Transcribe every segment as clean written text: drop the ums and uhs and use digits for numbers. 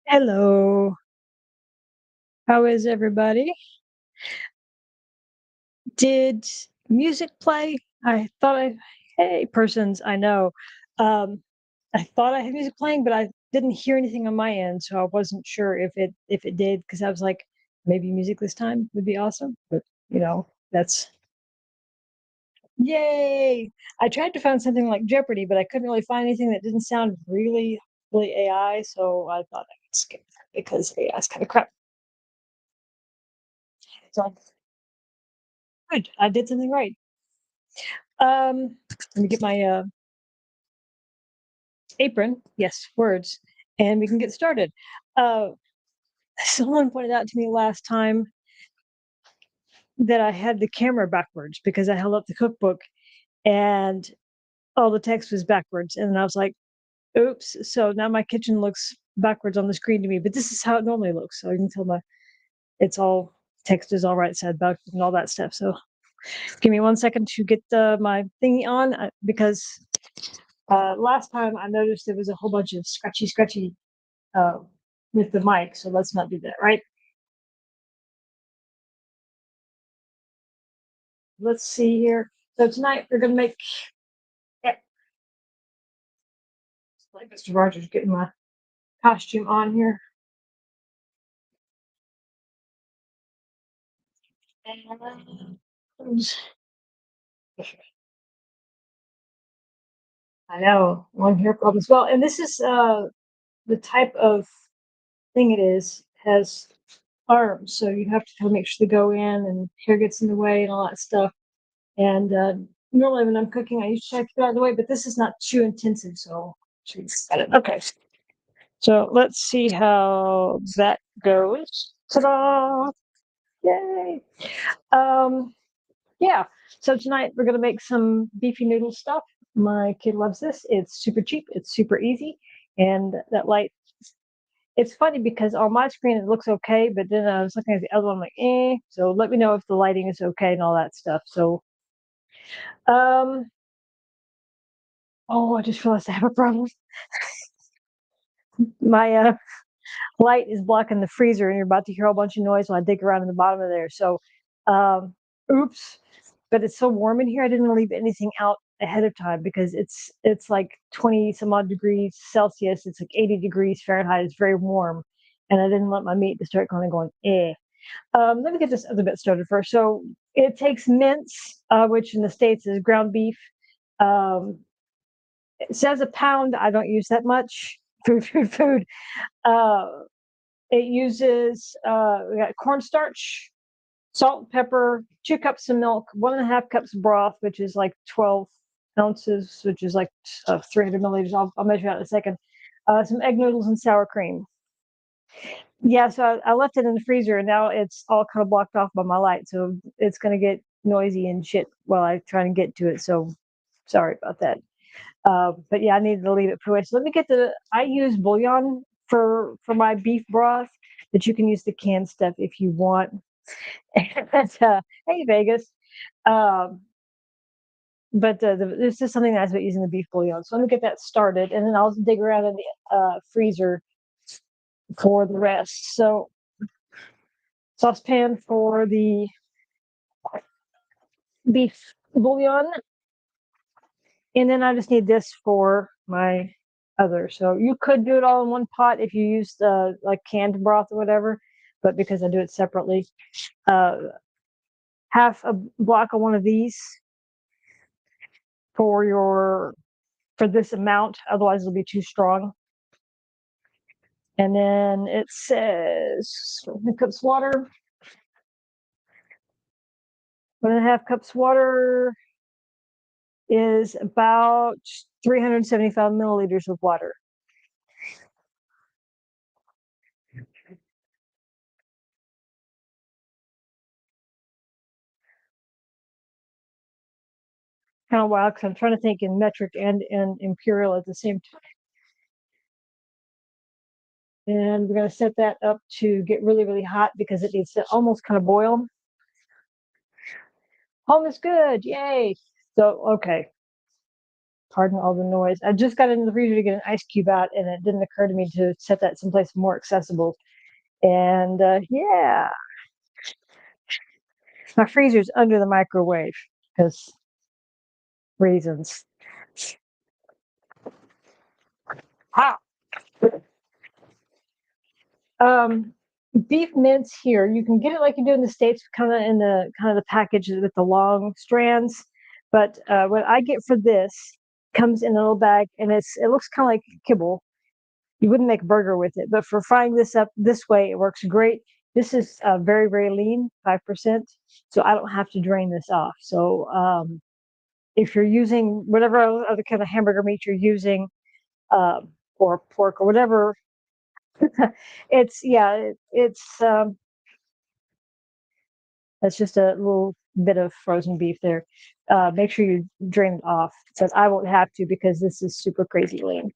Hello. How is everybody? Did music play? I thought I Hey, persons I know. Um, I thought I had music playing, but I didn't hear anything on my end, so I wasn't sure if it did because I was like, maybe music this time would be awesome. But that's yay! I tried to find something like Jeopardy, but I couldn't really find anything that didn't sound really AI, so I thought I could skip that because AI is kind of crap. So good, I did something right. Let me get my apron. Yes, words, and we can get started. Uh, Someone pointed out to me last time that I had the camera backwards because I held up the cookbook and all the text was backwards, and I was like, "Oops!" So now my kitchen looks backwards on the screen to me, but this is how it normally looks. So you can tell my it's all text is all right side backwards and all that stuff. So give me 1 second to get my thingy on because last time I noticed there was a whole bunch of scratchy uh, with the mic. So let's not do that, right? Let's see here. So tonight we're gonna make. Yeah, like Mr. Rogers getting my costume on here. And I know one hair problem as well. And this is the type of thing it is has arms, so you have to make sure to go in and hair gets in the way and all that stuff. And normally when I'm cooking, I usually try to keep it out of the way, but this is not too intensive, so got it. Okay, so let's see how that goes. Ta-da! Yay! Um, yeah. So tonight we're gonna make some beefy noodle stuff. My kid loves this. It's super cheap. It's super easy, and that light. It's funny because on my screen it looks okay, but then I was looking at the other one, I'm like, eh. So let me know if the lighting is okay and all that stuff. So, um, oh, I just realized I have a problem. My light is blocking the freezer, and you're about to hear a whole bunch of noise while I dig around in the bottom of there. So, um, oops. But it's so warm in here. I didn't leave anything out ahead of time because it's like 20 some odd degrees Celsius. It's like 80 degrees Fahrenheit. It's very warm, and I didn't want my meat to start kind of going eh. Let me get this other bit started first. So it takes mince, which in the States is ground beef. Um, it says a pound. I don't use that much. Food. Uh, it uses we got cornstarch, salt, pepper, 2 cups of milk, 1.5 cups of broth, which is like 12 ounces, which is like 300 milliliters. I'll measure out in a second. Some egg noodles and sour cream. Yeah, so I left it in the freezer and now it's all kind of blocked off by my light. So it's going to get noisy and shit while I try and get to it. So sorry about that. But yeah, I needed to leave it for away. So let me get I use bouillon for my beef broth, but you can use the canned stuff if you want. And, hey, Vegas. Um, but this is something nice about using the beef bouillon. So let me get that started, and then I'll dig around in the freezer for the rest. So saucepan for the beef bouillon, and then I just need this for my other. So you could do it all in one pot if you used like canned broth or whatever, but because I do it separately, uh, half a block of one of these for your for this amount, otherwise it'll be too strong. And then it says 1 cups water, 1.5 cups water is about 375 milliliters of water. Kind of wild because I'm trying to think in metric and in imperial at the same time. And we're going to set that up to get really hot because it needs to almost kind of boil. Home is good, yay! So okay, Pardon all the noise. I just got into the freezer to get an ice cube out, and it didn't occur to me to set that someplace more accessible. And yeah, my freezer's under the microwave because reasons. Ah. Beef mince here, you can get it like you do in the States, kind of in the package with the long strands. But what I get for this comes in a little bag, and it looks kind of like kibble. You wouldn't make a burger with it, but for frying this up this way, it works great. This is very, very lean, 5%, so I don't have to drain this off. So if you're using whatever other kind of hamburger meat you're using, or pork or whatever, it's that's just a little bit of frozen beef there. Make sure you drain it off, but I won't have to because this is super crazy lean.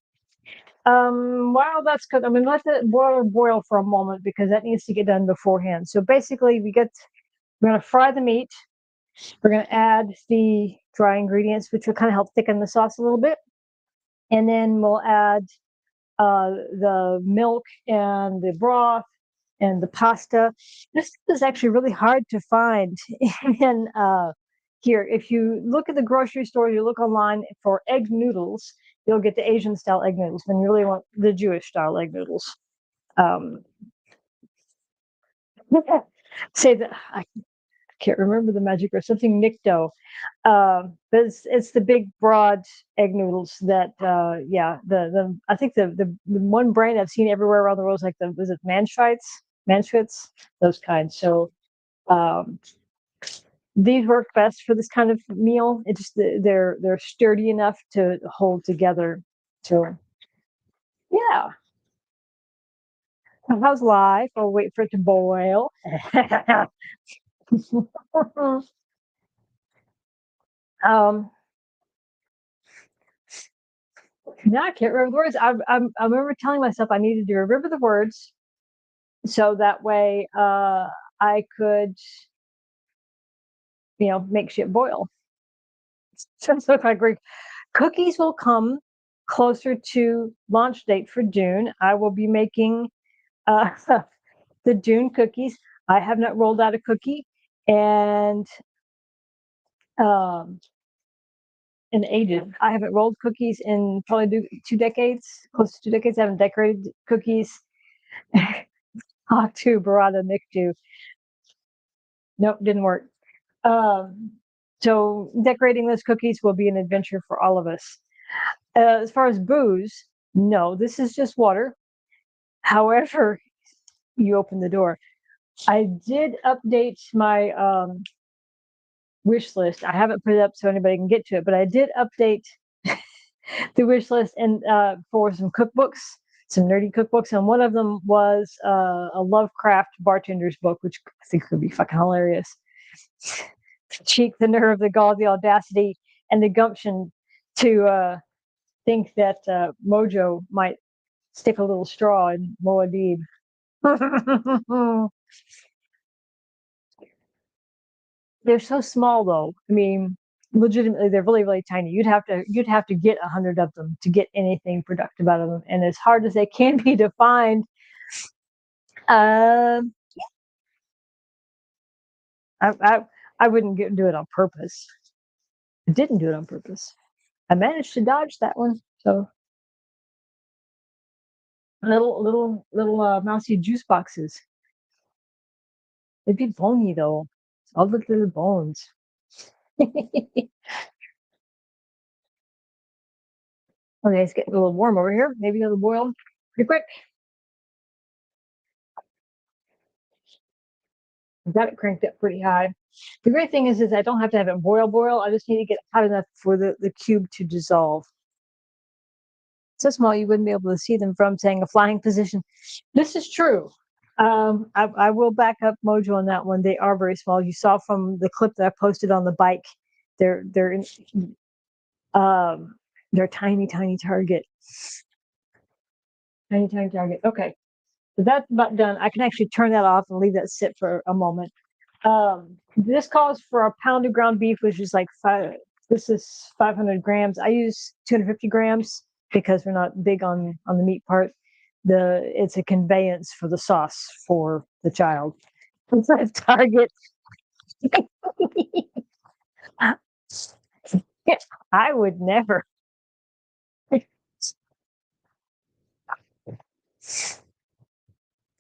While that's good, I'm gonna let the boil for a moment because that needs to get done beforehand. So basically, we're gonna fry the meat. We're gonna add the dry ingredients, which will kind of help thicken the sauce a little bit, and then we'll add the milk and the broth and the pasta. This is actually really hard to find in here. If you look at the grocery store, you look online for egg noodles, you'll get the Asian style egg noodles when you really want the Jewish style egg noodles. Um, say that I can't remember the magic or something nikto. But it's the big broad egg noodles that the I think the one brand I've seen everywhere around the world is like was it Manschwitz, those kinds. So um, these work best for this kind of meal. It's just they're sturdy enough to hold together. So yeah. How's life? I'll wait for it to boil. um Now I can't remember the words. I remember telling myself I needed to remember the words so that way I could, make shit boil. So if I agree, cookies will come closer to launch date for June. I will be making uh, the June cookies. I have not rolled out a cookie, and um, in ages. I haven't rolled cookies in probably 2 decades, close to 2 decades. I haven't decorated cookies. Haktu, Barada, Niktu. Nope, didn't work. Um, so decorating those cookies will be an adventure for all of us. As far as booze, no, this is just water. However, you open the door. I did update my wish list. I haven't put it up so anybody can get to it, but I did update the wish list and for some cookbooks, some nerdy cookbooks, and one of them was a Lovecraft bartender's book, which I think could be fucking hilarious. Cheek, the nerve, the gall, the audacity, and the gumption to think that Mojo might stick a little straw in Moadib. They're so small, though. I mean, legitimately, they're really, really tiny. You'd have to get 100 of them to get anything productive out of them. And as hard as they can be to find, um, I wouldn't do it on purpose. I didn't do it on purpose. I managed to dodge that one. So little mousy juice boxes. They'd be bony though. All the little bones. Okay, it's getting a little warm over here. Maybe it'll boil pretty quick. I've got it cranked up pretty high. The great thing is I don't have to have it boil. I just need to get hot enough for the cube to dissolve. So small you wouldn't be able to see them from, saying, a flying position. This is true. I will back up Mojo on that one. They are very small. You saw from the clip that I posted on the bike. They're um they're tiny, tiny target. Tiny, tiny target. Okay. So that's about done. I can actually turn that off and leave that sit for a moment. This calls for a pound of ground beef, which is like This is 500 grams. I use 250 grams because we're not big on the meat part. It's a conveyance for the sauce for the child. It's at Target. I would never.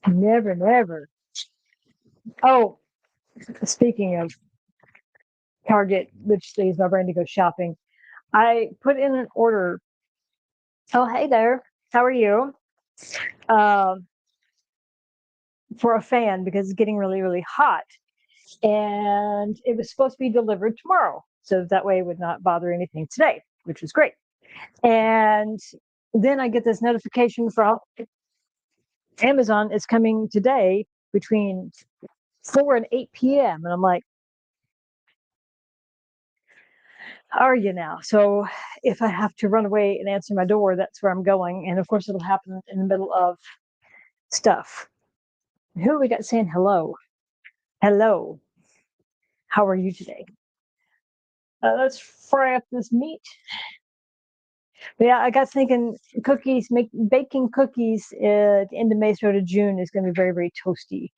Never, never. Oh, speaking of Target, which leaves my brain to go shopping, I put in an order. Oh, hey there. How are you? Um, for a fan because it's getting really, really hot. And it was supposed to be delivered tomorrow. So that way it would not bother anything today, which was great. And then I get this notification from Amazon, it's coming today between 4 and 8 p.m. And I'm like, are you now? So if I have to run away and answer my door, that's where I'm going. And of course, it'll happen in the middle of stuff. Who we got saying hello? Hello. How are you today? Let's fry up this meat. But yeah, I got thinking baking cookies at the end of May, sort of June is going to be very, very toasty.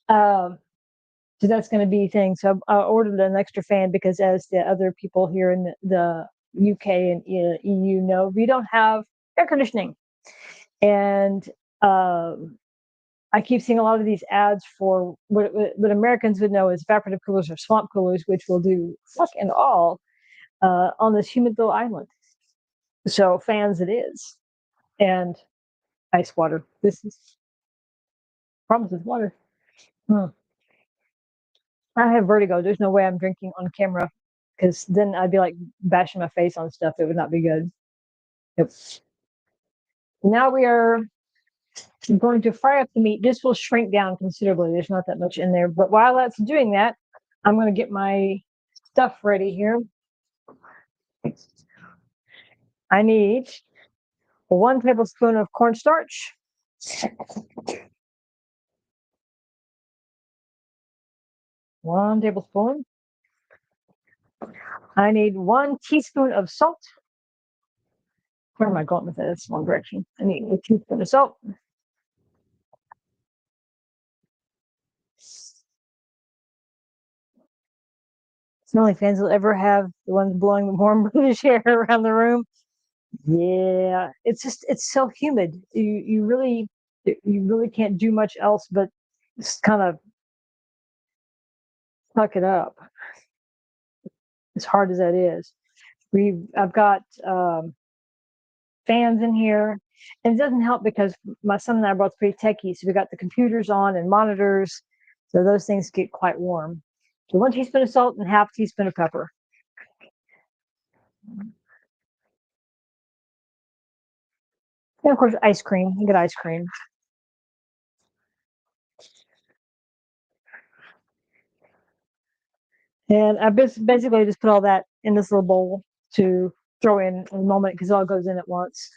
um, so that's going to be a thing. So I ordered an extra fan because, as the other people here in the UK and EU know, we don't have air conditioning, and I keep seeing a lot of these ads for what Americans would know as evaporative coolers or swamp coolers, which will do fuck and all on this humid little island. So fans it is, and ice water. This is problems with water. Hmm. I have vertigo. There's no way I'm drinking on camera because then I'd be like bashing my face on stuff. It would not be good. Yep. Now we are going to fry up the meat. This will shrink down considerably. There's not that much in there. But while that's doing that, I'm going to get my stuff ready here. I need 1 tablespoon of cornstarch, 1 tablespoon. I need 1 teaspoon of salt. Where am I going with that? That's one direction. I need a teaspoon of salt. Smelly fans will ever have the ones blowing the warm British air around the room. Yeah, it's so humid. You really can't do much else but just kind of suck it up. As hard as that is, I've got fans in here, and it doesn't help because my son and I are both pretty techy, so we got the computers on and monitors, so those things get quite warm. So 1 teaspoon of salt and half teaspoon of pepper. And of course, ice cream. You get ice cream. And I basically just put all that in this little bowl to throw in a moment because it all goes in at once.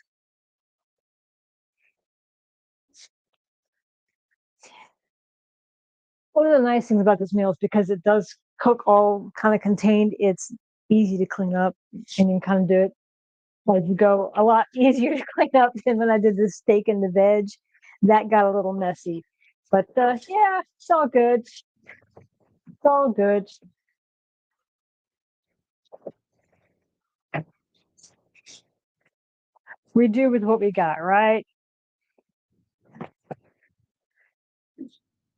One of the nice things about this meal is because it does cook all kind of contained, it's easy to clean up and you can kind of do it as you go. A lot easier to clean up than when I did the steak and the veg. That got a little messy. But yeah, it's all good. It's all good. We do with what we got, right?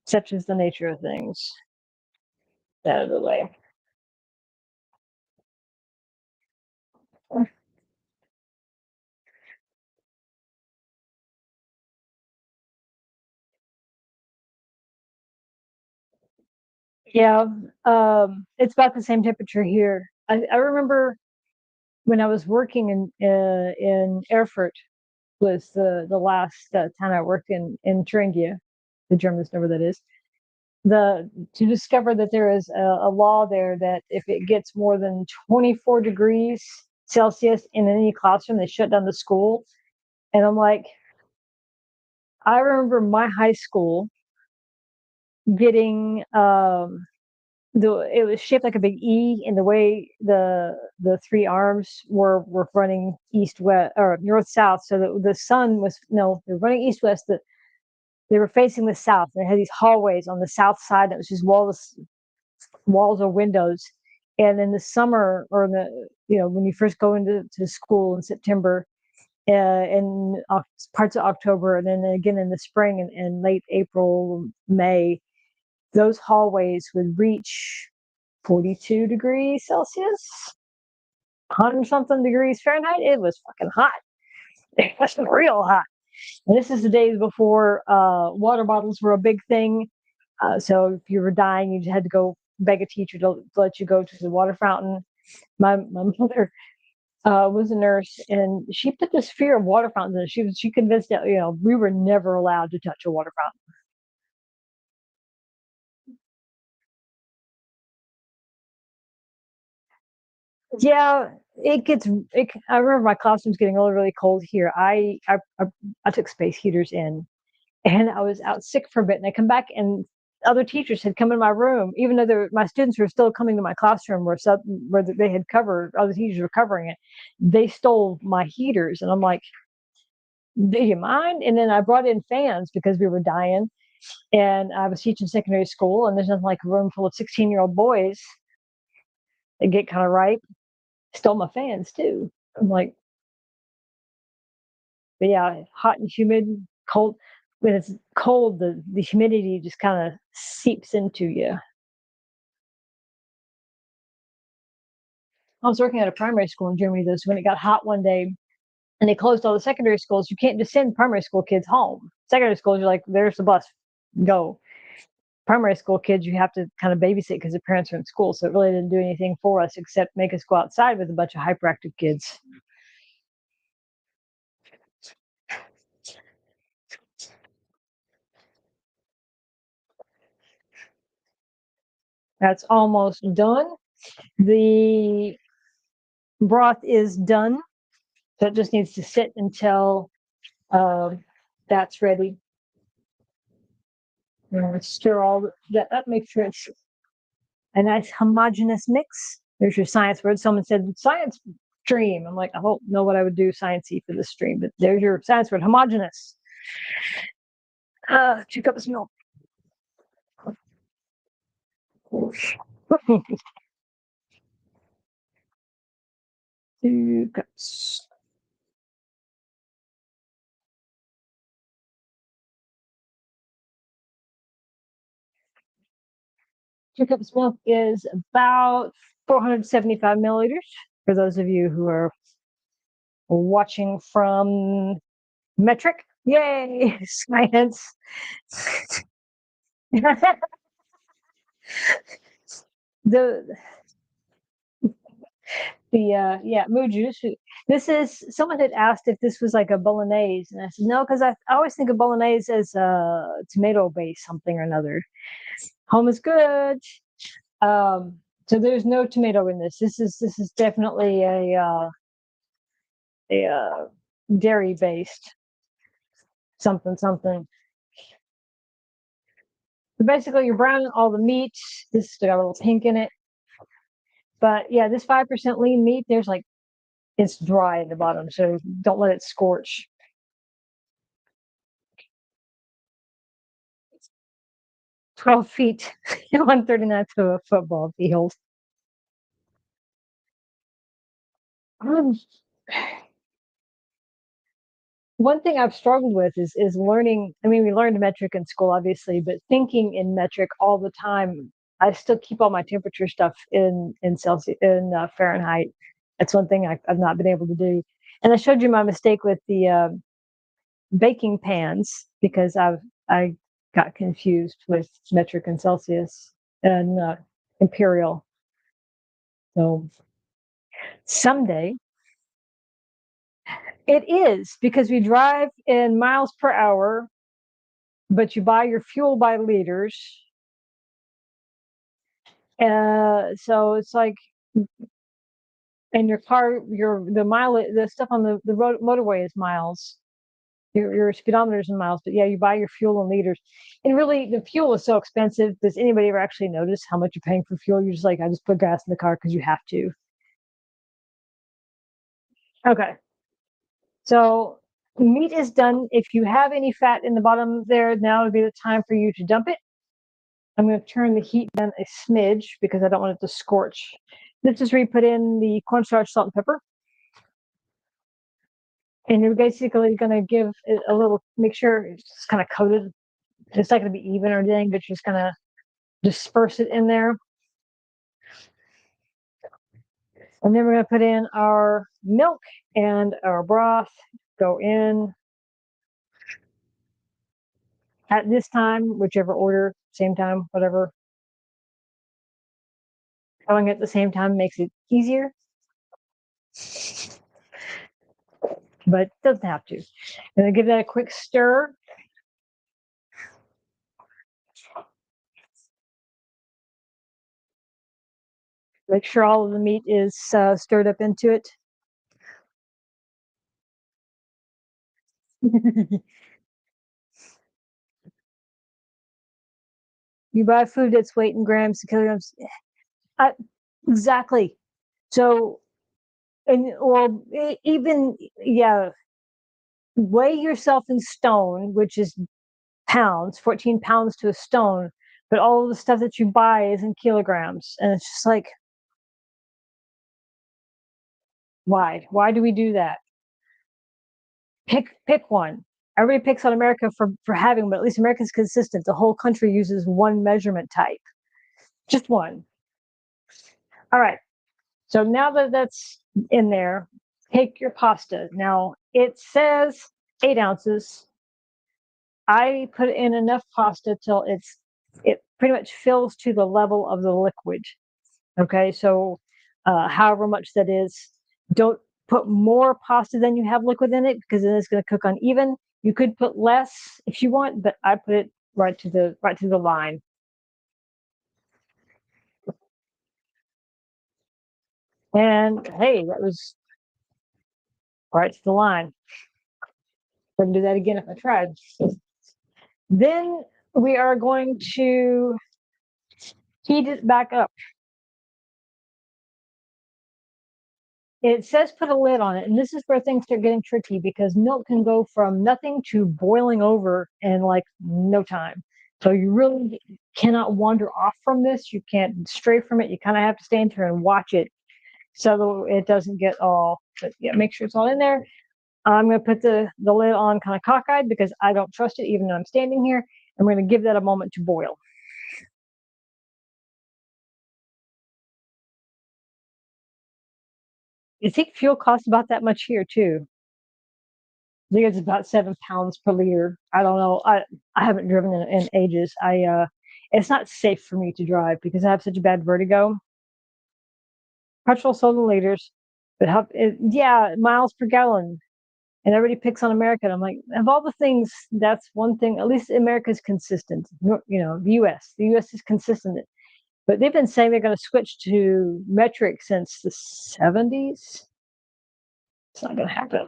Such is the nature of things. Out of the way. Yeah, it's about the same temperature here. I remember when I was working in Erfurt, was the last time I worked in Thuringia. The Germans know where that is. To discover that there is a law there that if it gets more than 24 degrees Celsius in any classroom, they shut down the school. And I'm like, I remember my high school getting it was shaped like a big E, and the way the three arms were running east west or north south, so the sun was no, they were running east west. They were facing the south. They had these hallways on the south side that was just walls or windows. And in the summer or in the when you first go into to school in September, in parts of October, and then again in the spring and late April, May, those hallways would reach 42 degrees Celsius, 100 something degrees Fahrenheit. It was fucking hot. It was real hot. And this is the days before water bottles were a big thing. So if you were dying, you had to go beg a teacher to let you go to the water fountain. My mother was a nurse, and she put this fear of water fountains. She convinced that we were never allowed to touch a water fountain. Yeah, it gets. I remember my classroom's getting really, really cold here. I took space heaters in, and I was out sick for a bit. And I come back, and other teachers had come in my room, even though my students were still coming to my classroom where they had covered. Other teachers were covering it. They stole my heaters, and I'm like, "Do you mind?" And then I brought in fans because we were dying, and I was teaching secondary school, and there's nothing like a room full of 16-year-old boys that get kind of ripe. Stole my fans too. I'm like, but yeah, hot and humid, cold. When it's cold, the humidity just kind of seeps into you. I was working at a primary school in Germany, though, so when it got hot one day and they closed all the secondary schools, you can't just send primary school kids home. Secondary schools, you're like, there's the bus, go. Primary school kids, you have to kind of babysit because the parents are in school. So it really didn't do anything for us except make us go outside with a bunch of hyperactive kids. That's almost done. The broth is done. So it just needs to sit until that's ready. Stir all that up, make sure it's a nice homogeneous mix. There's your science word. Someone said science stream. I'm like, I don't know what I would do sciencey for this stream, but there's your science word, homogeneous. 2 cups of milk. 2 cups. 2 cups of milk is about 475 milliliters. For those of you who are watching from metric, yay, science. the yeah, mood juice. This is someone had asked if this was like a bolognese, and I said no, because I always think of bolognese as a tomato based something or another. Home is good. So there's no tomato in this. This is definitely a dairy based something something. So basically, you're browning all the meat. This has got a little pink in it, but yeah, this 5% lean meat. There's like it's dry at the bottom, so don't let it scorch. 12 feet, 139 to a football field. Um, One thing I've struggled with is learning. I mean, we learned metric in school, obviously, but thinking in metric all the time. I still keep all my temperature stuff in Celsius Fahrenheit. That's one thing I've not been able to do. And I showed you my mistake with the baking pans because I got confused with metric and Celsius and imperial. So someday it is because we drive in miles per hour, but you buy your fuel by liters. So it's like, and your car, the stuff on the road motorway is miles. your speedometers in miles, but yeah, you buy your fuel in liters. And really, the fuel is so expensive. Does anybody ever actually notice how much you're paying for fuel? You're just like, I just put gas in the car because you have to. Okay. So meat is done. If you have any fat in the bottom there, now would be the time for you to dump it. I'm going to turn the heat down a smidge because I don't want it to scorch. This is where you put in the cornstarch, salt, and pepper. And you're basically going to give it a little, make sure it's just kind of coated. It's not going to be even or anything, but you're just going to disperse it in there. And then we're going to put in our milk and our broth. Go in at this time, whichever order, same time, whatever. Going at the same time makes it easier, but it doesn't have to. And then give that a quick stir. Make sure all of the meat is stirred up into it. You buy food that's weight in grams to kilograms. Exactly. So, and or even, yeah, weigh yourself in stone, which is pounds, 14 pounds to a stone, but all of the stuff that you buy is in kilograms. And it's just like, why? Why do we do that? Pick one. Everybody picks on America for having, but at least America's consistent. The whole country uses one measurement type, just one. All right. So now that that's in there, take your pasta. Now it says 8 ounces. I put in enough pasta till it pretty much fills to the level of the liquid. Okay, so however much that is, don't put more pasta than you have liquid in it because then it's going to cook uneven. You could put less if you want, but I put it right to the line. And hey, that was right to the line. Couldn't do that again if I tried. Then we are going to heat it back up. It says put a lid on it, and this is where things start getting tricky because milk can go from nothing to boiling over in like no time. So you really cannot wander off from this. You can't stray from it. You kind of have to stand here and watch it so it doesn't get all. But yeah, make sure it's all in there. I'm going to put the lid on kind of cockeyed because I don't trust it, even though I'm standing here. I'm going to give that a moment to boil. I think fuel costs about that much here too. I think it's about 7 pounds per liter. I don't know. I haven't driven in ages. It's not safe for me to drive because I have such a bad vertigo. Petrol sold in liters, but yeah, miles per gallon. And everybody picks on America. And I'm like, of all the things, that's one thing. At least America's consistent. You know, the U.S. is consistent. But they've been saying they're going to switch to metric since the 70s. It's not going to happen.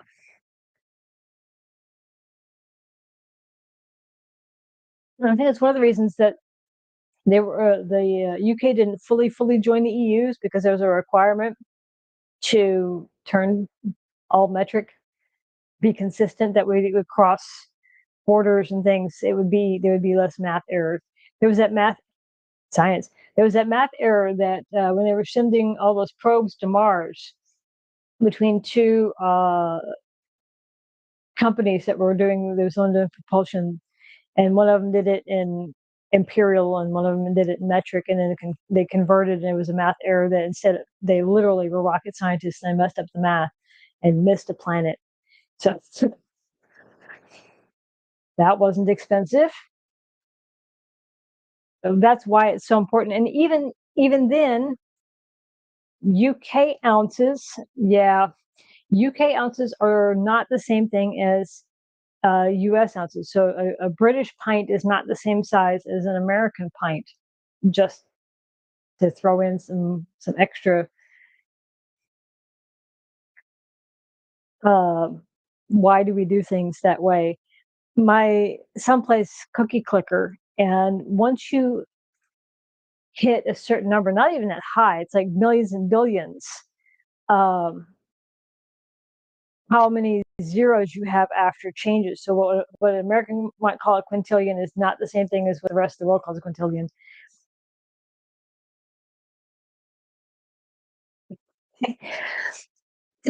And I think it's one of the reasons that the UK didn't fully join the EU's because there was a requirement to turn all metric, be consistent. That way, it would cross borders and things. There would be less math errors. There was that math science. There was that math error that when they were sending all those probes to Mars between two companies that were doing those London propulsion, and one of them did it in imperial and one of them did it in metric, and then they converted, and it was a math error that instead they literally were rocket scientists and they messed up the math and missed a planet. So that wasn't expensive. So that's why it's so important. And even then, UK ounces, yeah, UK ounces are not the same thing as US ounces. So a British pint is not the same size as an American pint, just to throw in some extra why do we do things that way? My someplace cookie clicker, and once you hit a certain number, not even that high, it's like millions and billions, um, how many zeros you have after changes. So what an American might call a quintillion is not the same thing as what the rest of the world calls a quintillion.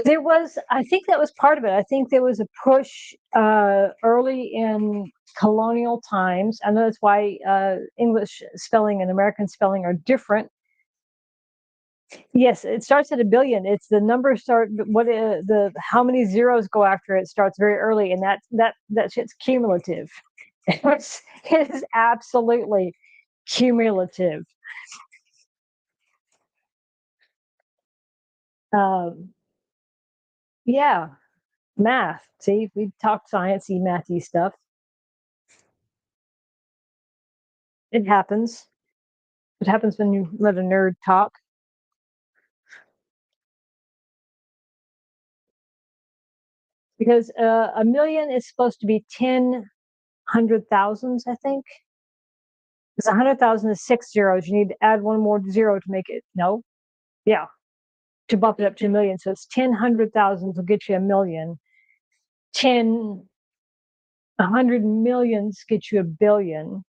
There was, I think that was part of it. I think there was a push early in colonial times. I know that's why English spelling and American spelling are different. Yes, it starts at a billion. It's the number start the how many zeros go after it starts very early, and that shit's cumulative. It is absolutely cumulative. Um, yeah, math. See, we talk sciencey, mathy stuff. It happens. It happens when you let a nerd talk. Because a million is supposed to be 10 hundred thousands, I think. Because 100,000 is 6 zeros. You need to add one more zero to make it. No, yeah, to bump it up to a million. So it's 10 hundred thousands will get you a million. 100 millions get you a billion.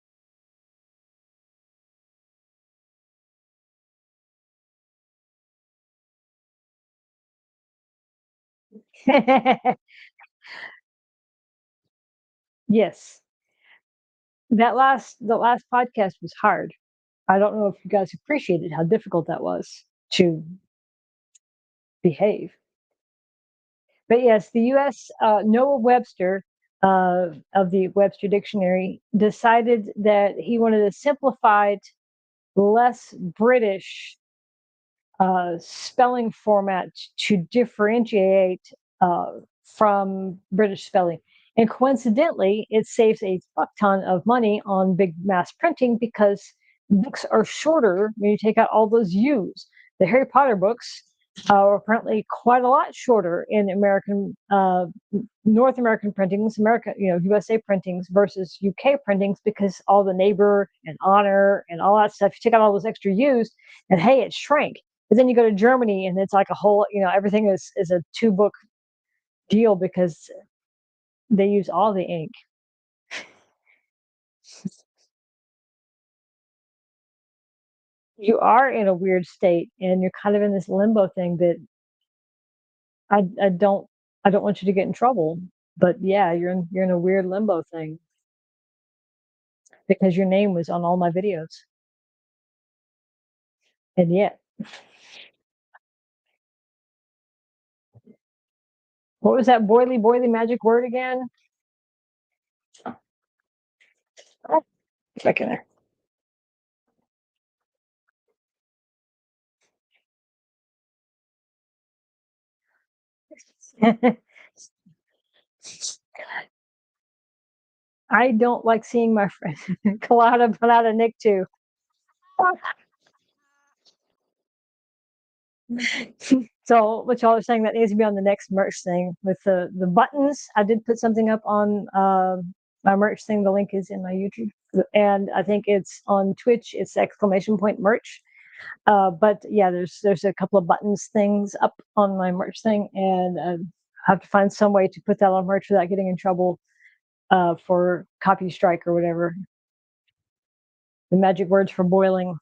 Yes, the last podcast was hard. I don't know if you guys appreciated how difficult that was to behave. But yes, the U.S. Noah Webster of the Webster Dictionary decided that he wanted a simplified, less British spelling format to differentiate uh, from British spelling. And coincidentally, it saves a fuck ton of money on big mass printing because books are shorter when you take out all those U's. The Harry Potter books are apparently quite a lot shorter in American, North American printings, America, USA printings versus UK printings because all the neighbor and honor and all that stuff. You take out all those extra U's, and hey, it shrank. But then you go to Germany and it's like a whole, everything is a two-book deal because they use all the ink. You are in a weird state and you're kind of in this limbo thing that I don't want you to get in trouble. But yeah, you're in a weird limbo thing because your name was on all my videos. And yet, what was that boily magic word again? Oh, back in there. I don't like seeing my friend Kalada put out a Nick too. So what y'all are saying that needs to be on the next merch thing with the buttons. I did put something up on my merch thing. The link is in my YouTube, and I think it's on Twitch. It's exclamation point merch. But yeah, there's a couple of buttons things up on my merch thing, and I have to find some way to put that on merch without getting in trouble for copy strike or whatever. The magic words for boiling.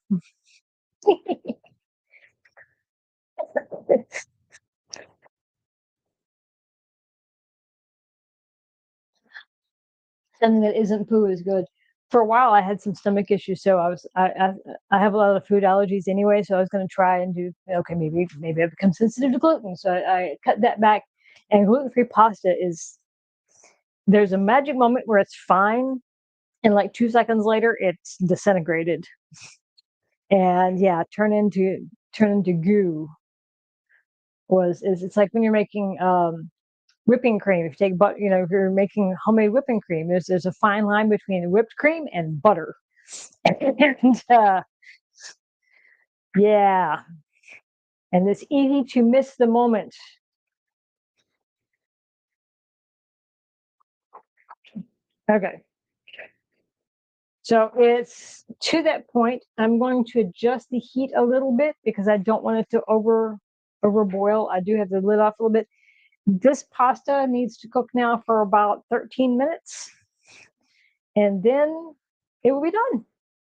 Something that isn't poo is good. For a while, I had some stomach issues, so I have a lot of food allergies anyway. So I was going to try and do okay, maybe I become sensitive to gluten, so I cut that back. And gluten-free pasta is there's a magic moment where it's fine, and like 2 seconds later, it's disintegrated. And yeah, turn into goo. It's like when you're making whipping cream. If you take if you're making homemade whipping cream, there's a fine line between whipped cream and butter. And yeah, and it's easy to miss the moment. Okay. So it's to that point. I'm going to adjust the heat a little bit because I don't want it to overboil. I do have the lid off a little bit. This pasta needs to cook now for about 13 minutes, and then it will be done.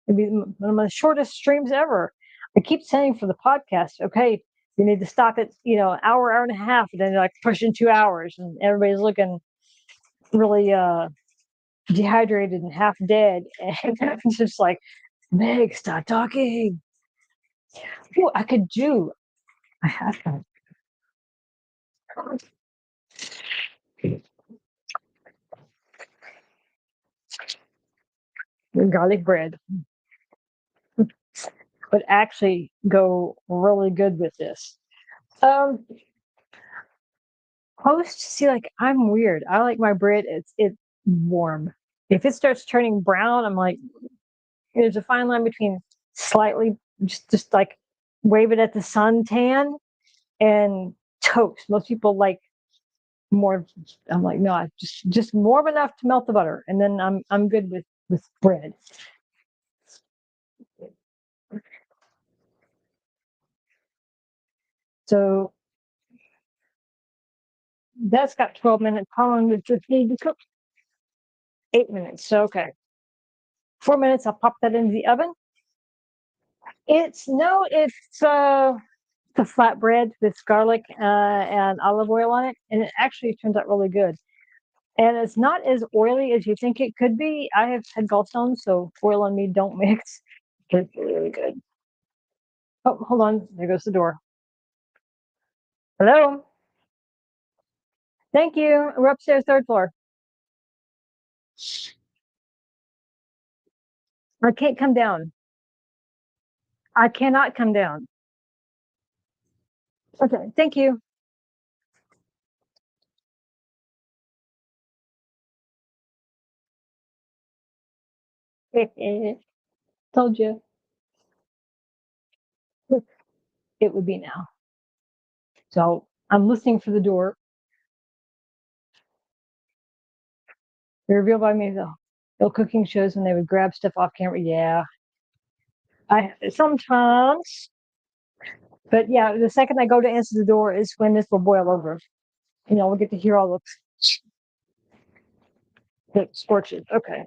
It'll be one of my shortest streams ever. I keep saying for the podcast, okay, you need to stop at hour and a half, and then you're like pushing 2 hours, and everybody's looking really dehydrated and half dead, and it's just like, Meg, stop talking. Ooh, I could do. I have that. Garlic bread would actually go really good with this. Um, Post, see, like I'm weird. I like my bread. It's warm. If it starts turning brown, I'm like, there's a fine line between slightly just like wave it at the sun tan and toast. Most people like more. I'm like, no, I just warm enough to melt the butter, and then I'm good with bread. So that's got 12 minutes. How long does this need to cook? 8 minutes. So okay, 4 minutes. I'll pop that into the oven. It's no, it's the flatbread with garlic and olive oil on it, and it actually turns out really good. And it's not as oily as you think it could be. I have had gallstones, so oil and meat don't mix. It's really good. Oh, hold on. There goes the door. Hello. Thank you. We're upstairs, third floor. I can't come down. I cannot come down. Okay. Thank you. Told you it would be now. So I'm listening for the door. The reveal by me though. The cooking shows when they would grab stuff off camera. Yeah, I sometimes, but yeah, the second I go to answer the door is when this will boil over. We'll get to hear all the scorches. Okay,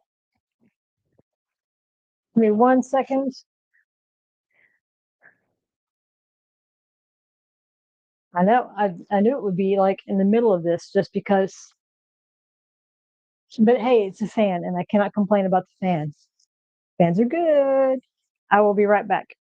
give me 1 second. I know I knew it would be like in the middle of this just because, but hey, it's a fan, and I cannot complain about the fans. Fans are good. I will be right back.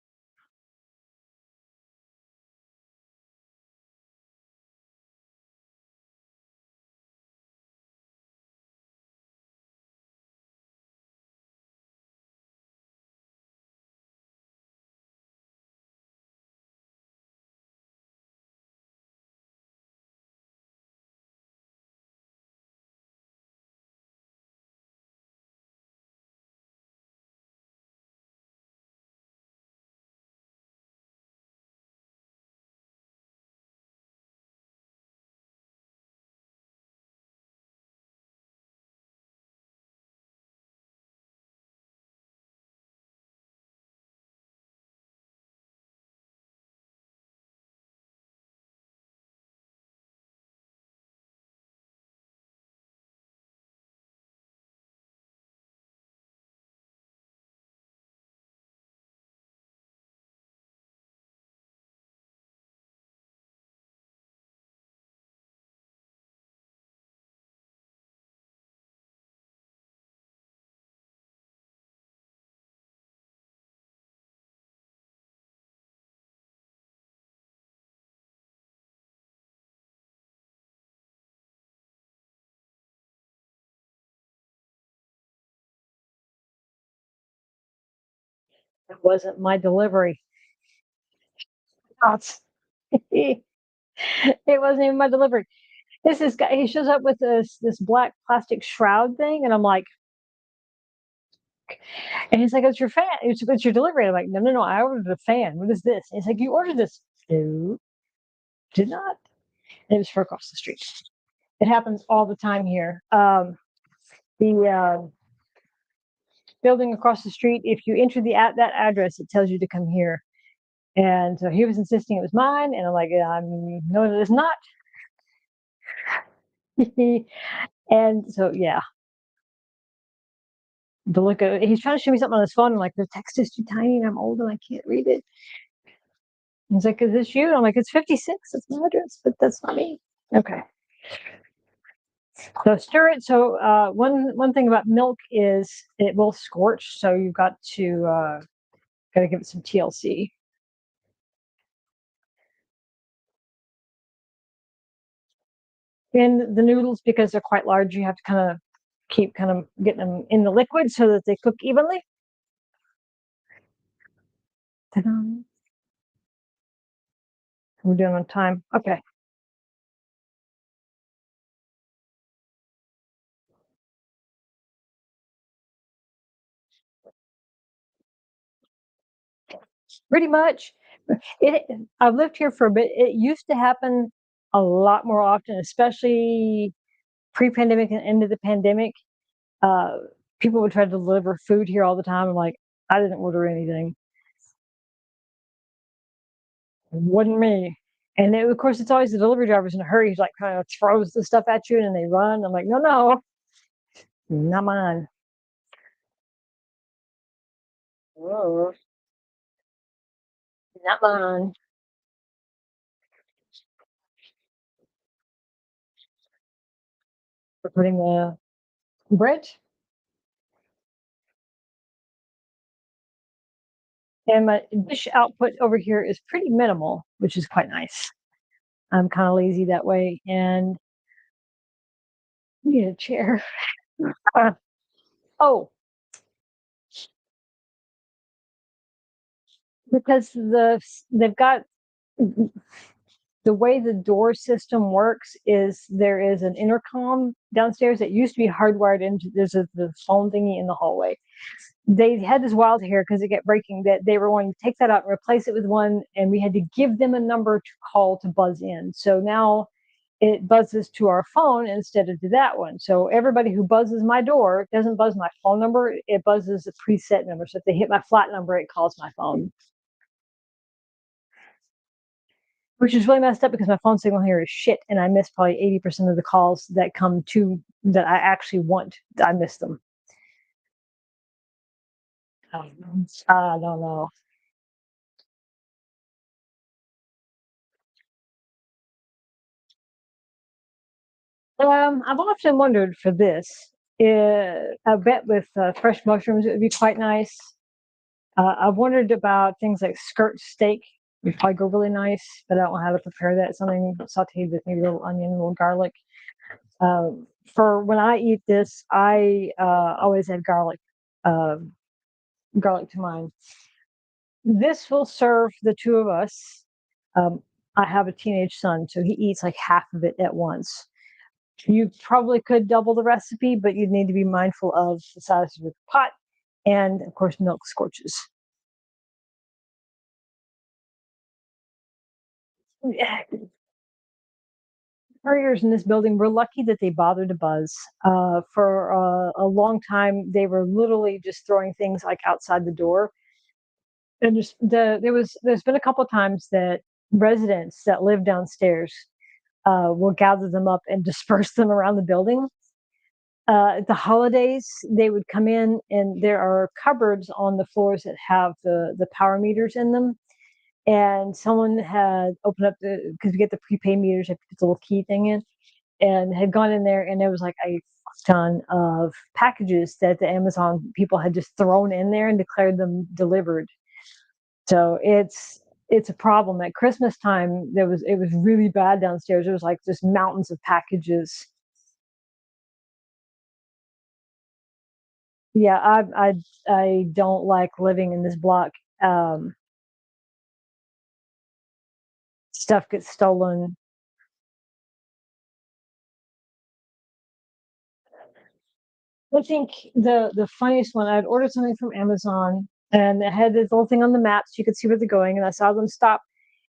It wasn't my delivery. Oh, it wasn't even my delivery. This guy, he shows up with this black plastic shroud thing, and I'm like, and he's like, "It's your fan. It's your delivery." I'm like, "No, no, no. I ordered a fan. What is this?" And he's like, "You ordered this." No, did not. And it was for across the street. It happens all the time here. The building across the street, if you enter that address, it tells you to come here. And so he was insisting it was mine, and I'm like, no, it is not. And so yeah, the look of he's trying to show me something on his phone. I'm like, the text is too tiny, and I'm old, and I can't read it. He's like, "Is this you?" And I'm like, "It's 56. That's my address, but that's not me." Okay. So stir it. So one thing about milk is it will scorch. So you've got to give it some TLC. And the noodles, because they're quite large, you have to kind of keep kind of getting them in the liquid so that they cook evenly. Ta-da. We're doing on time. Okay. Pretty much. It. I've lived here for a bit. It used to happen a lot more often, especially pre-pandemic and into the pandemic. Uh, People would try to deliver food here all the time. I'm like, I didn't order anything. It wasn't me. And it, of course, it's always the delivery driver's in a hurry. He's like kind of throws the stuff at you, and then they run. I'm like, no, no, not mine. Oh, not mine. We're putting the bread, and my dish output over here is pretty minimal, which is quite nice. I'm kind of lazy that way, and I need a chair. Uh, oh, because they've got the way the door system works is there is an intercom downstairs that used to be hardwired into the phone thingy in the hallway. They had this wild hair because it kept breaking that they were going to take that out and replace it with one, and we had to give them a number to call to buzz in. So now it buzzes to our phone instead of to that one. So everybody who buzzes my door doesn't buzz my phone number, it buzzes a preset number. So if they hit my flat number, it calls my phone. Which is really messed up because my phone signal here is shit, and I miss probably 80% of the calls that come to that I actually want. I miss them. I don't know. I've often wondered for this. I bet with fresh mushrooms it would be quite nice. I've wondered about things like skirt steak. Would probably go really nice, but I don't know how to prepare that. Something sauteed with maybe a little onion, a little garlic. For when I eat this, I always add uh, garlic to mine. This will serve the two of us. Um, I have a teenage son, so he eats like half of it at once. You probably could double the recipe, but you'd need to be mindful of the size of your pot, and of course, milk scorches. Couriers in this building, we're lucky that they bothered to buzz. For a long time, they were literally just throwing things like outside the door. And there's been a couple of times that residents that live downstairs will gather them up and disperse them around the building. At the holidays, they would come in, and there are cupboards on the floors that have the power meters in them. And someone had opened up because we get the prepaid meters, you put the little key thing in, and had gone in there, and there was like a ton of packages that the Amazon people had just thrown in there and declared them delivered. So it's a problem. At Christmas time, it was really bad downstairs. There was like just mountains of packages. Yeah, I don't like living in this block. Um, Stuff gets stolen. I think the funniest one, I'd ordered something from Amazon, and it had this little thing on the map so you could see where they're going, and I saw them stop.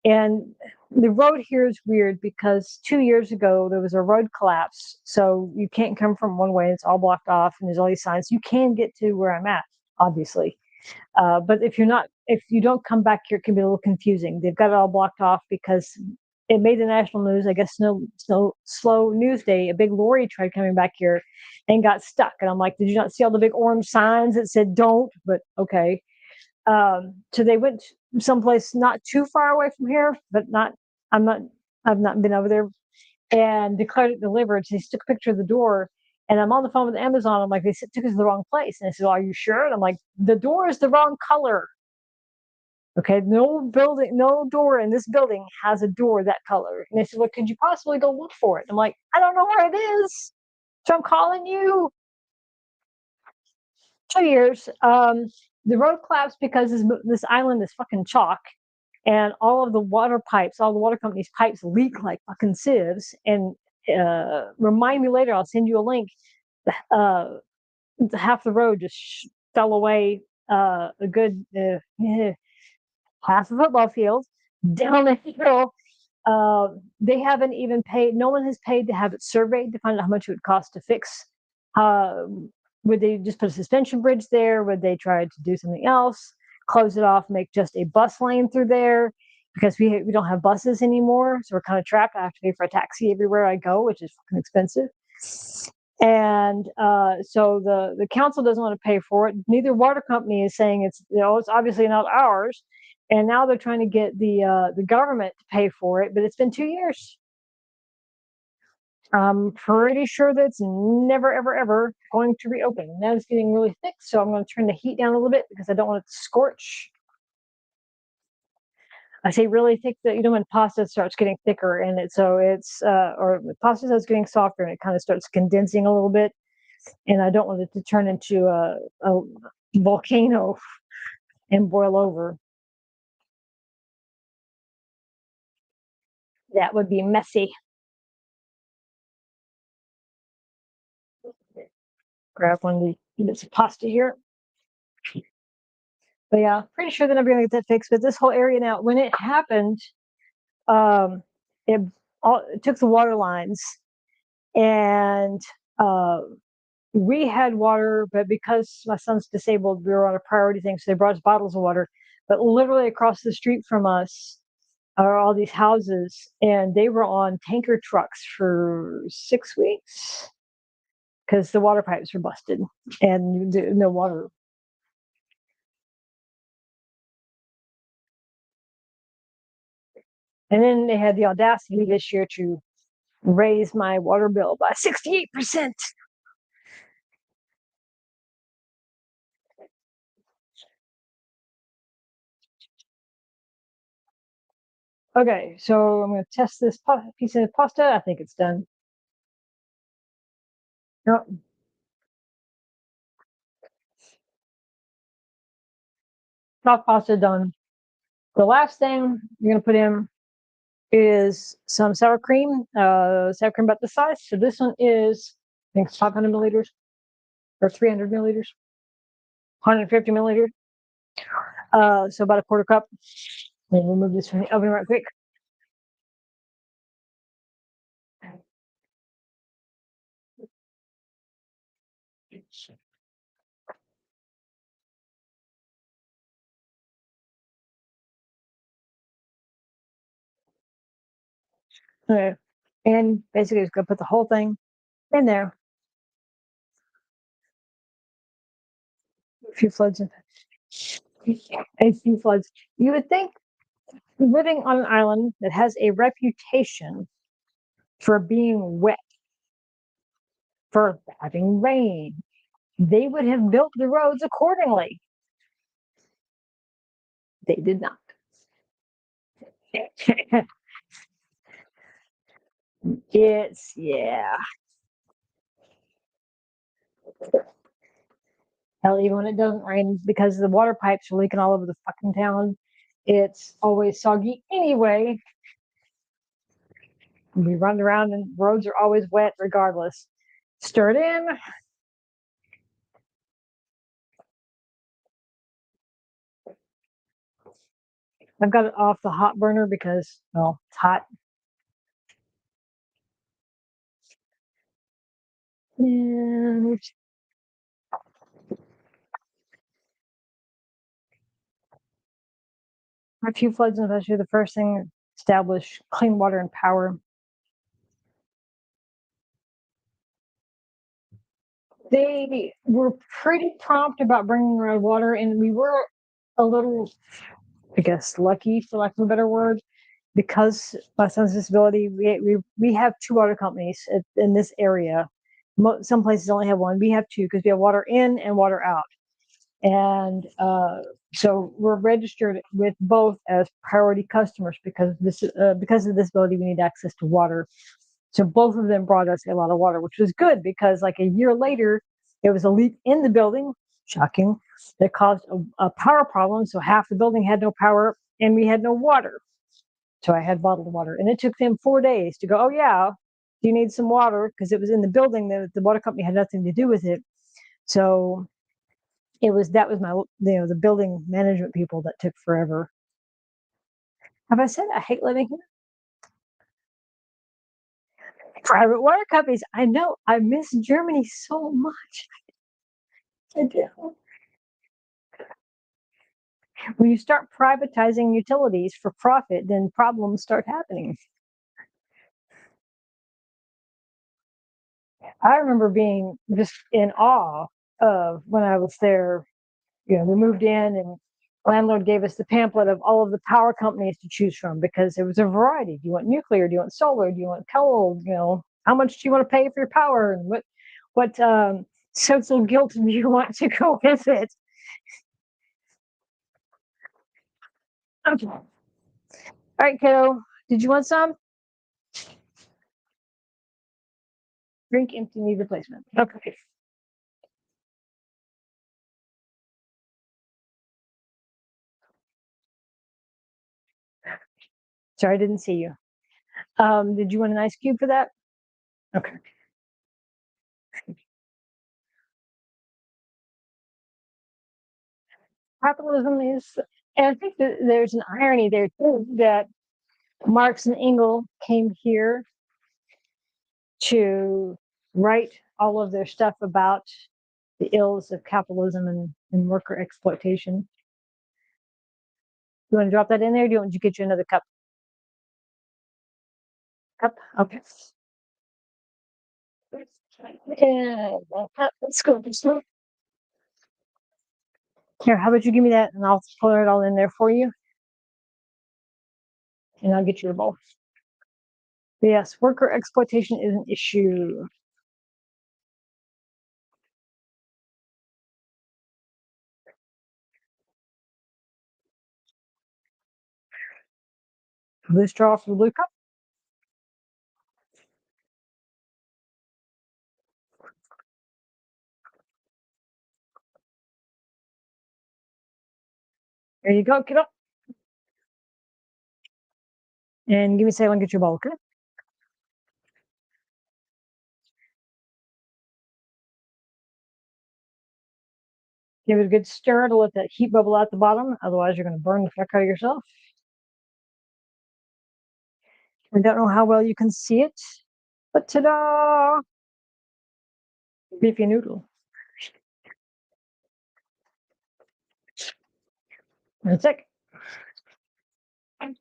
And The road here is weird because 2 years ago there was a road collapse, so you can't come from one way; it's all blocked off, and there's all these signs. You can get to where I'm at, obviously, but if you don't come back here, it can be a little confusing. They've got it all blocked off because it made the national news. I guess slow news day. A big lorry tried coming back here and got stuck, and I'm like, did you not see all the big orange signs that said "don't"? But okay. So they went someplace not too far away from here, but not. I'm not. I've not been over there, and declared it delivered. So they took a picture of the door, and I'm on the phone with Amazon. I'm like, they took us to the wrong place, and they said, well, "Are you sure?" And I'm like, "The door is the wrong color. Okay, no door in this building has a door that color." And they said, "Well, could you possibly go look for it?" I'm like, "I don't know where it is, so I'm calling you." 2 years. The road collapsed because this island is fucking chalk, and all of the water pipes, all the water companies' pipes leak like fucking sieves. And remind me later, I'll send you a link. Uh, Half the road just fell away. A good half a football field down the hill. They haven't even paid. No one has paid to have it surveyed to find out how much it would cost to fix. Uh, would they just put a suspension bridge there? Would they try to do something else? Close it off, make just a bus lane through there because we don't have buses anymore, so we're kind of trapped. I have to pay for a taxi everywhere I go, which is fucking expensive. And so the council doesn't want to pay for it. Neither water company is saying it's obviously not ours. And now they're trying to get the government to pay for it, but it's been 2 years. I'm pretty sure that it's never, ever, ever going to reopen. Now it's getting really thick, so I'm going to turn the heat down a little bit because I don't want it to scorch. I say really thick that when pasta starts getting thicker and or pasta starts getting softer and it kind of starts condensing a little bit, and I don't want it to turn into a volcano and boil over. That would be messy. Grab one of the bits of pasta here. But yeah, pretty sure they're never gonna get that fixed. But this whole area now, when it happened, um, it, it took the water lines, and uh, we had water, but because my son's disabled, we were on a priority thing, so they brought us bottles of water. But literally across the street from us are all these houses, and they were on tanker trucks for 6 weeks because the water pipes were busted and no water. And then they had the audacity this year to raise my water bill by 68%. Okay, so I'm going to test this piece of pasta. I think it's done. No, not pasta done. The last thing you're going to put in is some sour cream about the size. So this one is, I think it's 500 milliliters or 300 milliliters, 150 milliliters. So about a quarter cup. And we'll move this from the oven right quick. Okay. And basically, just gonna put the whole thing in there. A few floods. A few floods. You would think living on an island that has a reputation for being wet, for having rain, they would have built the roads accordingly. They did not. Yeah. Hell, even when it doesn't rain, because the water pipes are leaking all over the fucking town, it's always soggy anyway. We run around and roads are always wet regardless. Stir it in. I've got it off the hot burner because, well, it's hot. And a few floods in the past year, the first thing, establish clean water and power. They were pretty prompt about bringing around water, and we were a little, I guess, lucky, for lack of a better word, because my son's disability. We have two water companies in this area. Some places only have one. We have two because we have water in and water out, and so we're registered with both as priority customers because of disability. We need access to water. So both of them brought us a lot of water, which was good because like a year later, there was a leak in the building, shocking, that caused a power problem. So half the building had no power and we had no water. So I had bottled water, and it took them 4 days to go, oh yeah, you need some water, because it was in the building. The water company had nothing to do with it. So that was my, the building management people that took forever. Have I said I hate living here? Private water companies. I know. I miss Germany so much. I do. When you start privatizing utilities for profit, then problems start happening. I remember being just in awe of when I was there. We moved in, and landlord gave us the pamphlet of all of the power companies to choose from because there was a variety. Do you want nuclear? Do you want solar? Do you want coal? How much do you want to pay for your power? And what social guilt do you want to go with it? Okay. All right, kiddo. Did you want some? Drink empty, need replacement. Okay. Sorry, I didn't see you. Did you want an ice cube for that? Okay. Capitalism is, and I think that there's an irony there too, that Marx and Engels came here to write all of their stuff about the ills of capitalism and worker exploitation. You want to drop that in there? Do you want to get you another cup? Cup? Okay. And let's go. Here, how about you give me that and I'll pour it all in there for you. And I'll get you your bowl. But yes, worker exploitation is an issue. Blue straw for the blue cup. There you go, kiddo. And give me a second, I'll get your bowl, okay? Give it a good stir to let that heat bubble out the bottom. Otherwise, you're going to burn the heck out of yourself. I don't know how well you can see it, but ta-da! Beefy noodle. That's it. There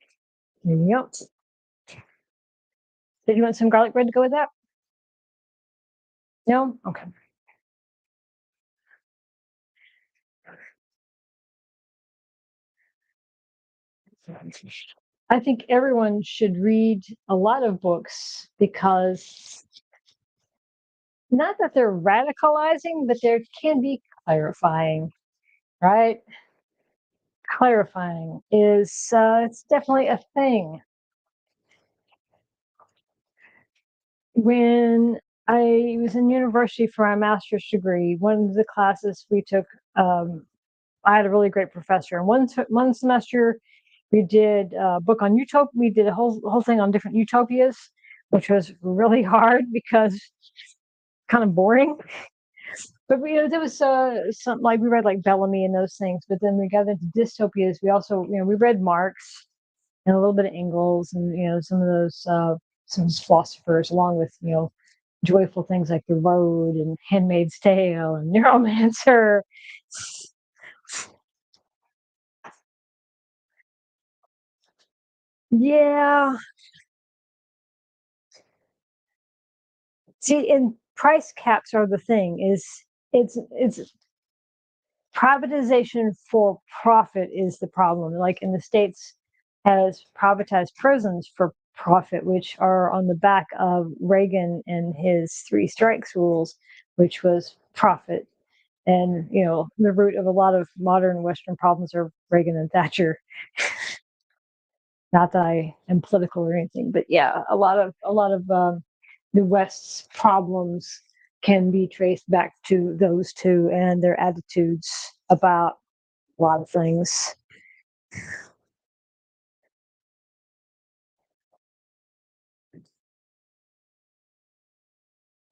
you go. Did you want some garlic bread to go with that? No? Okay. I think everyone should read a lot of books because not that they're radicalizing, but there can be clarifying, right? Clarifying is it's definitely a thing. When I was in university for my master's degree, one of the classes we took, I had a really great professor. And one semester, we did a book on utopia. We did a whole thing on different utopias, which was really hard because kind of boring. But there was some like we read like Bellamy and those things, but then we got into dystopias. We also we read Marx and a little bit of Engels and some of those some philosophers, along with joyful things like The Road and Handmaid's Tale and Neuromancer. Yeah. See, and price caps are the thing. It's privatization for profit is the problem. Like in the States, has privatized prisons for profit, which are on the back of Reagan and his three strikes rules, which was profit. And the root of a lot of modern Western problems are Reagan and Thatcher. Not that I am political or anything, but yeah, a lot of the West's problems can be traced back to those two and their attitudes about a lot of things.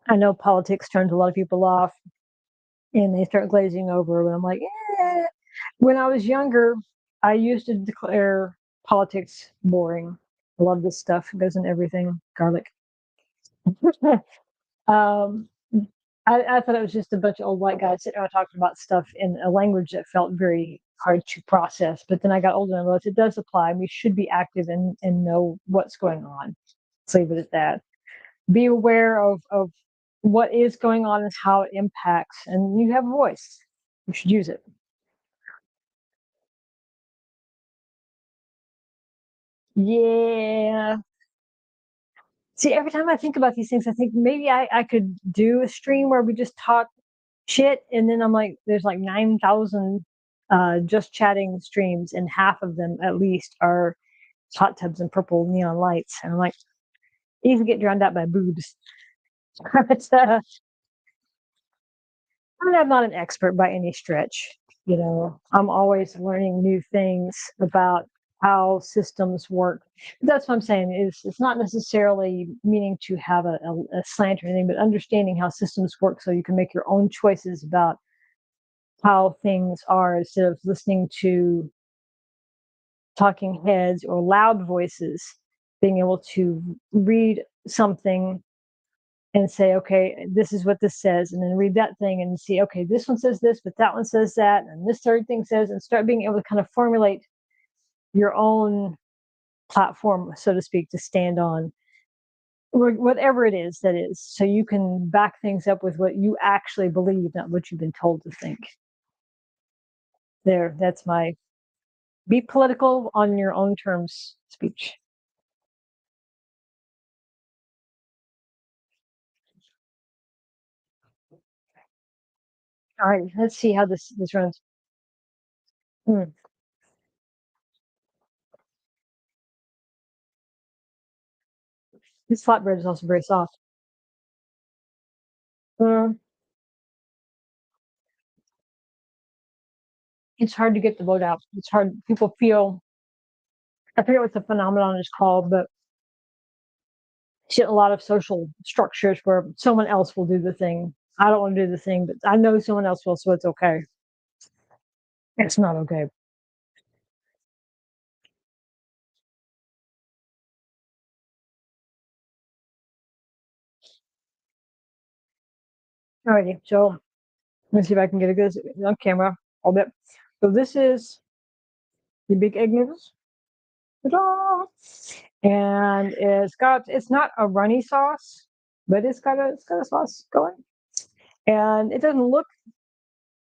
I know politics turns a lot of people off and they start glazing over. And I'm like, eh. When I was younger, I used to declare politics boring. I love this stuff. It goes in everything. Garlic. um, I thought it was just a bunch of old white guys sitting around talking about stuff in a language that felt very hard to process. But then I got older and I realized it does apply. We should be active and know what's going on. Let's leave it at that. Be aware of what is going on and how it impacts. And you have a voice. You should use it. Yeah. See, every time I think about these things, I think maybe I could do a stream where we just talk shit. And then I'm like, there's like 9,000 just chatting streams, and half of them at least are hot tubs and purple neon lights. And I'm like, you can get drowned out by boobs. But, I mean, I'm not an expert by any stretch. I'm always learning new things about how systems work. But that's what I'm saying is it's not necessarily meaning to have a slant or anything, but understanding how systems work so you can make your own choices about how things are instead of listening to talking heads or loud voices, being able to read something and say, okay, this is what this says, and then read that thing and see, okay, this one says this, but that one says that, and this third thing says, and start being able to kind of formulate your own platform, so to speak, to stand on, whatever it is that is, so you can back things up with what you actually believe, not what you've been told to think. There, that's my be political on your own terms speech. All right, let's see how this runs. Mm. This flatbread is also very soft. Mm. It's hard to get the vote out. It's hard. People feel, I forget what the phenomenon is called, but see a lot of social structures where someone else will do the thing. I don't want to do the thing, but I know someone else will, so it's okay. It's not okay. Alrighty, so let's see if I can get a good on camera. All bit. So this is the big egg noodles. Ta-da! And it's not a runny sauce, but it's got a sauce going. And it doesn't look,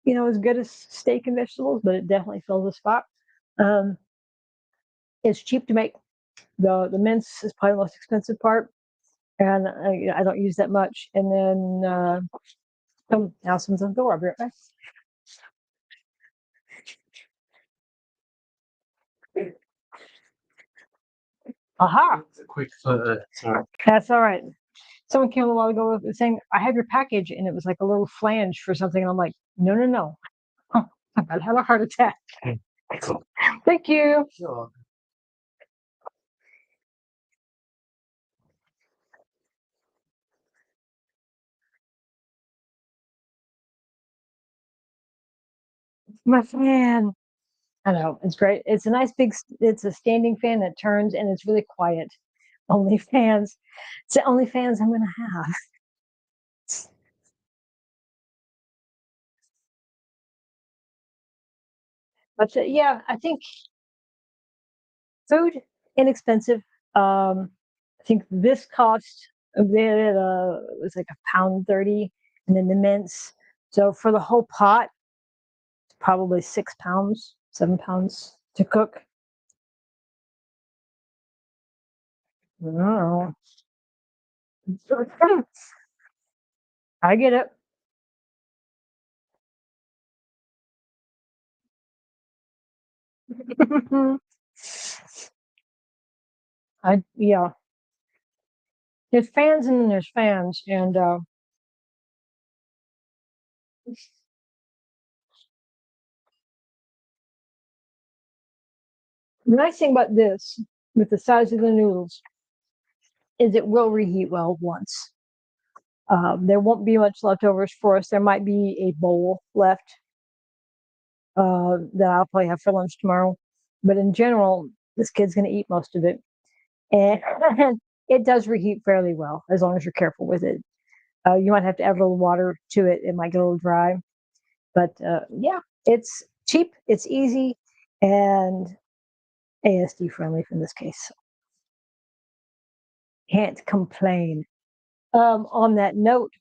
as good as steak and vegetables, but it definitely fills the spot. Um, it's cheap to make. The mince is probably the most expensive part, and I don't use that much. And then now someone's on the door. I'll be right back. Aha! It's a quick sorry. That's all right. Someone came a while ago saying, "I have your package," and it was like a little flange for something. And I'm like, "No, no, no! Oh, I'm about to have a heart attack." Excellent. Thank you. Sure. My fan. I know, it's great. It's a nice big, it's a standing fan that turns and it's really quiet. Only fans. It's the only fans I'm gonna have. But yeah, I think food inexpensive. I think this cost a bit. It was like £1.30, and then the mince. So for the whole pot, probably £6, £7 to cook. I don't know. I get it. I yeah. There's fans and then there's fans, and the nice thing about this, with the size of the noodles, is it will reheat well once. There won't be much leftovers for us. There might be a bowl left that I'll probably have for lunch tomorrow. But in general, this kid's going to eat most of it. And it does reheat fairly well as long as you're careful with it. You might have to add a little water to it. It might get a little dry. But yeah, it's cheap, it's easy, and ASD friendly in this case. Can't complain. On that note,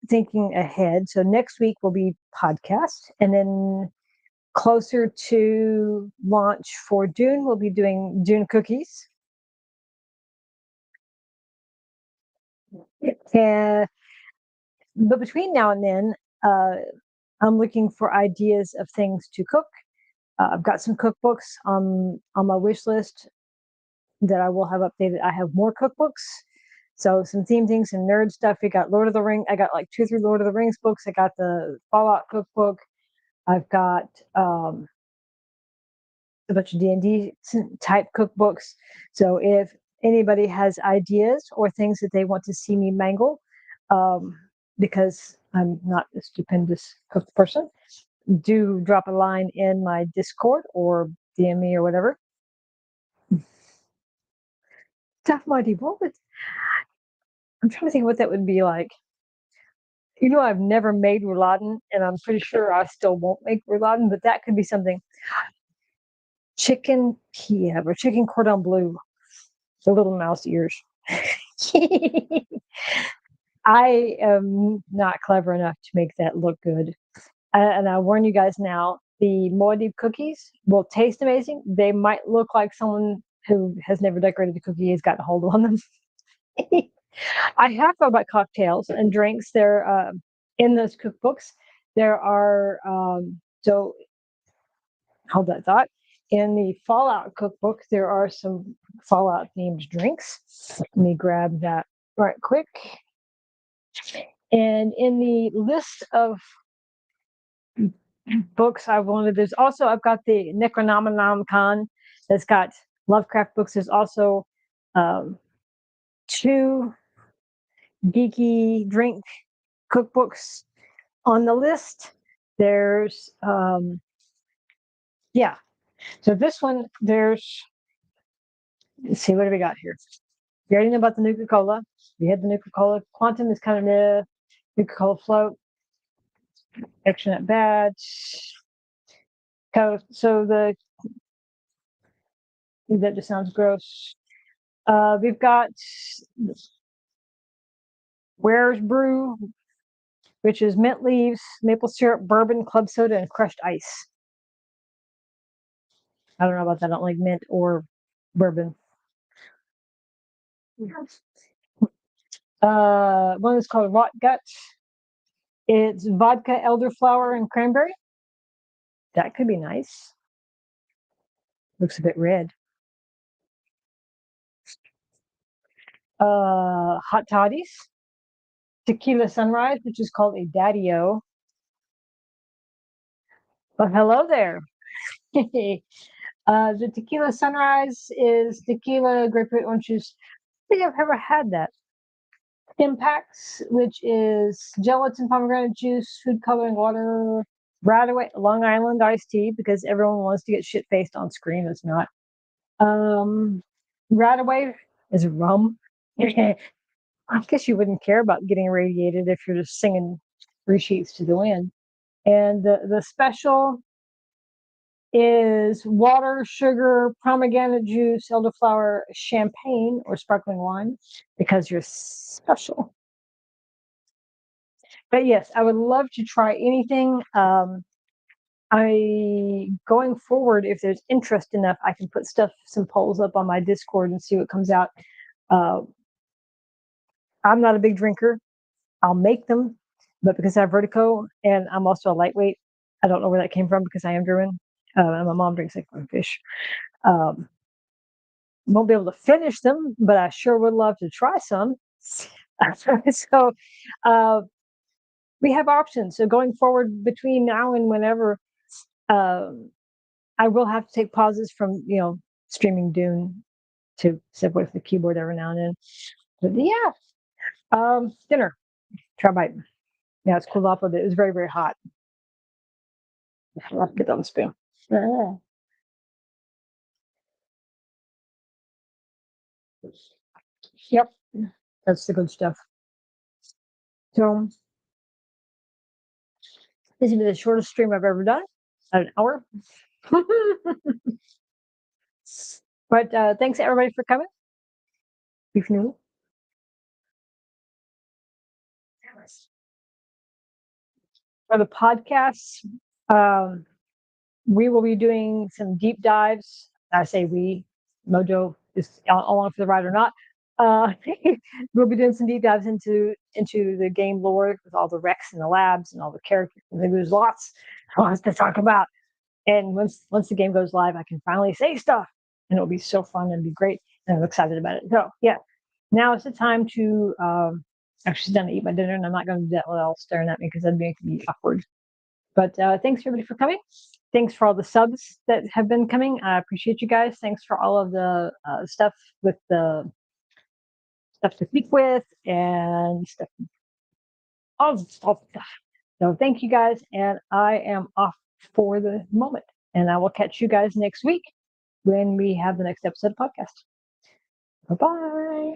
thinking ahead, so next week will be podcast, and then closer to launch for Dune, we'll be doing Dune cookies. Uh, but between now and then, uh, I'm looking for ideas of things to cook. I've got some cookbooks on my wish list that I will have updated. I have more cookbooks, so some theme things and nerd stuff. We got Lord of the Ring. I got like 2 or 3 Lord of the Rings books. I got the Fallout cookbook. I've got a bunch of D&D type cookbooks. So if anybody has ideas or things that they want to see me mangle, um, because I'm not a stupendous cook person, do drop a line in my Discord or DM me or whatever. Tough mighty moment. I'm trying to think what that would be like. I've never made rouladen, and I'm pretty sure I still won't make rouladen, but that could be something. Chicken Kiev or chicken cordon bleu, the little mouse ears. I am not clever enough to make that look good. And I warn you guys now, the Moadib cookies will taste amazing. They might look like someone who has never decorated a cookie has gotten a hold on them. I have thought about cocktails and drinks. They're in those cookbooks. There are, so hold that thought. In the Fallout cookbook, there are some Fallout themed drinks. Let me grab that right quick. And in the list of books I wanted, I've got the Necronomicon that's got Lovecraft books. There's also um, 2 geeky drink cookbooks on the list. There's yeah. So this one, let's see, what do we got here? We already know about the Nuka Cola. We had the Nuka Cola. Quantum is kind of the Nuka Cola float. Extra Nut Badge. So that just sounds gross. We've got Ware's Brew, which is mint leaves, maple syrup, bourbon, club soda, and crushed ice. I don't know about that. I don't like mint or bourbon. One is called Rot Gut. It's vodka, elderflower, and cranberry. That could be nice. Looks a bit red. Hot toddies. Tequila Sunrise, which is called a Daddy-O. Well, hello there. The Tequila Sunrise is tequila, grapefruit, orange juice. I think I've ever had that. Impacts, which is gelatin, pomegranate juice, food coloring, water. Radaway, Long Island iced tea, because everyone wants to get shit faced on screen. It's not. Radaway is rum. I guess you wouldn't care about getting irradiated if you're just singing Three Sheets to the Wind. And the special is water, sugar, pomegranate juice, elderflower, champagne, or sparkling wine, because you're special. But yes, I would love to try anything. Going forward, if there's interest enough, I can put some polls up on my Discord and see what comes out. I'm not a big drinker. I'll make them, but because I have vertigo and I'm also a lightweight, I don't know where that came from because I am German. And my mom drinks like fish. Won't be able to finish them, but I sure would love to try some. So we have options. So going forward between now and whenever, I will have to take pauses from streaming Dune to sit with the keyboard every now and then. But yeah, dinner. Try bite. Yeah, it's cooled off a bit. It was very, very hot. I'll have to get on the spoon. Yep, that's the good stuff. So this is the shortest stream I've ever done, an hour. But thanks everybody for coming. Beefy Noodle. For the podcasts, we will be doing some deep dives. I say we, Mojo is along for the ride or not. We'll be doing some deep dives into the game lore with all the wrecks and the labs and all the characters. I think there's lots to talk about. And once the game goes live, I can finally say stuff, and it'll be so fun and be great. And I'm excited about it. So yeah, now is the time to actually sit down to eat my dinner, and I'm not going to do that while staring at me because that'd make me awkward. But thanks everybody for coming. Thanks for all the subs that have been coming. I appreciate you guys. Thanks for all of the stuff with the stuff to speak with and stuff, all the stuff. So thank you guys, and I am off for the moment. And I will catch you guys next week when we have the next episode of podcast. Bye-bye.